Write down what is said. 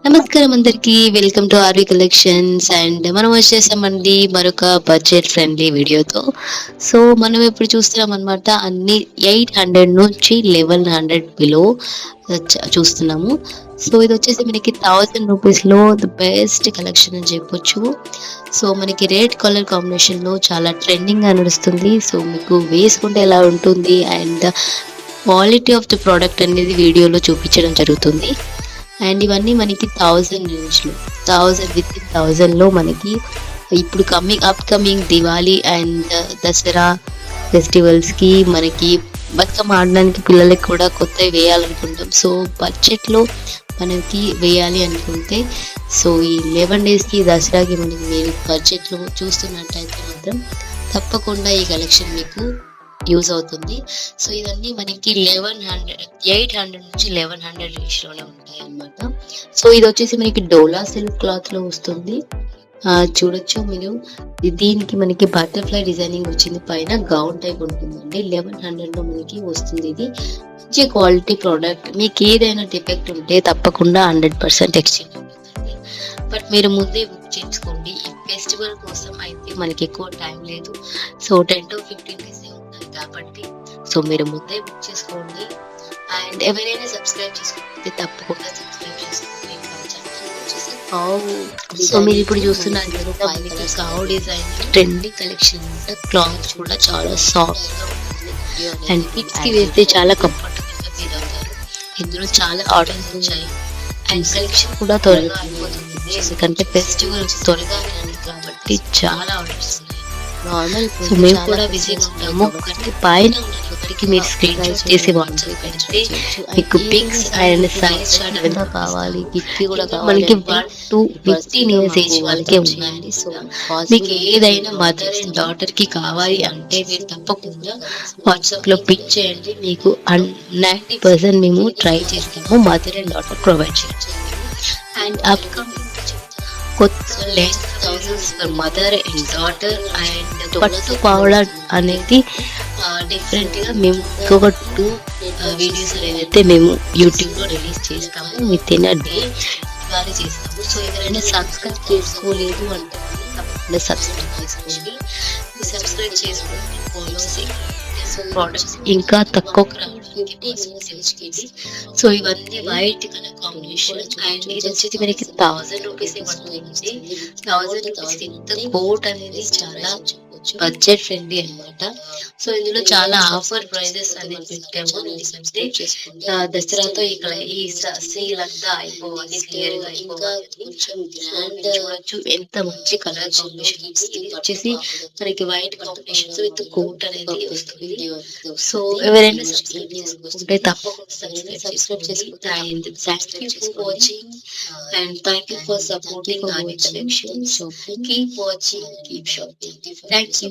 నమస్కారం అందరికి. Welcome to RV collections. And మనం వచ్చేసామండి మరొక బడ్జెట్ ఫ్రెండ్లీ వీడియోతో. సో మనం ఇప్పుడు చూస్తున్నాం అనమాట, అన్ని 800 నుంచి 1100 బిలో చూస్తున్నాము. సో ఇది వచ్చేసి మనకి 1000 రూపీస్లో ద బెస్ట్ కలెక్షన్ అని చెప్పొచ్చు. సో మనకి రెడ్ కలర్ కాంబినేషన్ లో చాలా ట్రెండింగ్ గా నడుస్తుంది. సో మీకు వేసుకుంటే ఎలా ఉంటుంది and quality of the product అనేది వీడియోలో చూపించడం జరుగుతుంది. అండ్ ఇవన్నీ మనకి 1000 రేంజ్లో, 1000 మనకి ఇప్పుడు అప్కమింగ్ దివాళీ అండ్ దసరా ఫెస్టివల్స్కి మనకి బతుకమ్మ ఆడడానికి పిల్లలకి కూడా కొత్తవి వేయాలనుకుంటాం. సో బడ్జెట్లో మనకి వేయాలి అనుకుంటే, సో ఈ 11 డేస్కి దసరాకి మనకి మీరు బడ్జెట్లో చూస్తున్నట్టయితే మాత్రం తప్పకుండా ఈ కలెక్షన్ మీకు యూజ్ అవుతుంది. సో ఇవన్నీ మనకి 800 నుంచి 1100 రేంజ్లోనే ఉంటాయి అన్నమాట. సో ఇది వచ్చేసి మనకి డోలా సిల్క్ క్లాత్లో వస్తుంది. చూడొచ్చు మీరు, దీనికి మనకి బటర్ఫ్లై డిజైనింగ్ వచ్చింది, పైన గౌన్ టైప్ ఉంటుందండి. 1100లో మనకి వస్తుంది. ఇది మంచి క్వాలిటీ ప్రోడక్ట్. మీకు ఏదైనా డిఫెక్ట్ ఉంటే తప్పకుండా 100% ఎక్స్చేంజ్ ఉంటుందండి. బట్ మీరు ముందే బుక్ చేసుకోండి. ఈ ఫెస్టివల్ కోసం అయితే మనకి ఎక్కువ టైం లేదు. సో 10 to 15 డేస్ ఉన్నాయి కాబట్టి సో మీరు ముందే బుక్ చేసుకోండి. అండ్ ఎవరైనా సబ్స్క్రైబ్ చేసుకోకపోతే తప్పకుండా సబ్స్క్రైబ్ చేసుకోండి. సో మీరు ఇప్పుడు చూస్తున్నారు కదా, పైన కావ్ డిజైన్ ట్రెండింగ్ కలెక్షన్ అంట. క్లాత్ కూడా చాలా సాఫ్ట్ గా ఉంటుంది అండ్ కిడ్స్ కి వేస్తే చాలా కంఫర్టబుల్ గా ఫీల్ అవుతారు. ఇందులో చాలా ఆర్డర్స్ వచ్చాయి అండ్ కలెక్షన్ కూడా త్వరగా అయిపోతుంది, ఎందుకంటే ఫెస్టివల్ త్వరగా రాని కాబట్టి చాలా ఆర్డర్స్ ఉన్నాయి. నార్మల్ సో మేము కూడా విజిట్ ఉంటాము. ఒకటి పైన ఒకరికి మీరు స్క్రీన్ షాట్ చేసి వాట్సాప్ పెడితే మీకు పిక్స్ అండ్ సైజ్ చార్ట్ ఎంత కావాలి, గిఫ్ట్ కూడా మనకి 1 to 15 ఇయర్స్ ఏజ్ వాళ్ళకే ఉన్నాయండి. సో మీకు ఏదైనా మదర్ అండ్ డాటర్ కి కావాలి అంటే మీరు తప్పకుండా వాట్సాప్ లో పిక్ చేయండి. మీకు 90% మేము ట్రై చేస్తాము మదర్ అండ్ డాటర్ ప్రొవైడ్ చేయండి. అండ్ అప్కమింగ్ కొత్త latest thousands for mother and daughter and పట్టు పావడా అనేది డిఫరెంట్ గా మేము ఇంకొక 2 వీడియోస్ ఏదైతే మేము యూట్యూబ్ లో రిలీజ్ చేస్తాము. విత్ ఇన్ అ డే ఇవాళ చేస్తాము. సో ఎవరైనా సబ్స్క్రైబ్ చేసుకోలేదు అంటే తప్పకుండా సబ్స్క్రైబ్ చేసుకోండి. సబ్స్క్రైబ్ చేసుకుంటే ప్రోడక్ట్స్ ఇంకా తక్కువ సో ఇవన్నీ వైట్ కలర్ కాంబినేషన్ అండ్ ఇది వచ్చేసి మనకి 1000 రూపీస్ పడుతుంది. 1000 రూపీస్ ఇంత కోట్ అనేది చాలా బడ్జెట్ ఫ్రెండ్లీ అన్నమాట. సో ఇందులో చాలా ఆఫర్ ప్రైజెస్ అనేది పెట్టాము. దసరాతో ఇక్కడ ఈ సేల్ అంతా అయిపోవాలి, క్లియర్ గా ఇంకా కొంచెం గ్రాండ్ చూడొచ్చు ఎంత మంచి కలర్ కాంబినేషన్. ఇది వచ్చేసి మనకి వైట్ కాంబినేషన్ విత్ కోట్ అనేది వస్తుంది. సో ఎవరైనా సబ్స్క్రైబ్ చేసుకుంటే తప్పకుండా సబ్స్క్రైబ్ చేసుకోండి. And thank you for watching and thank you for supporting RV collections. Keep watching, keep shopping. Thank you.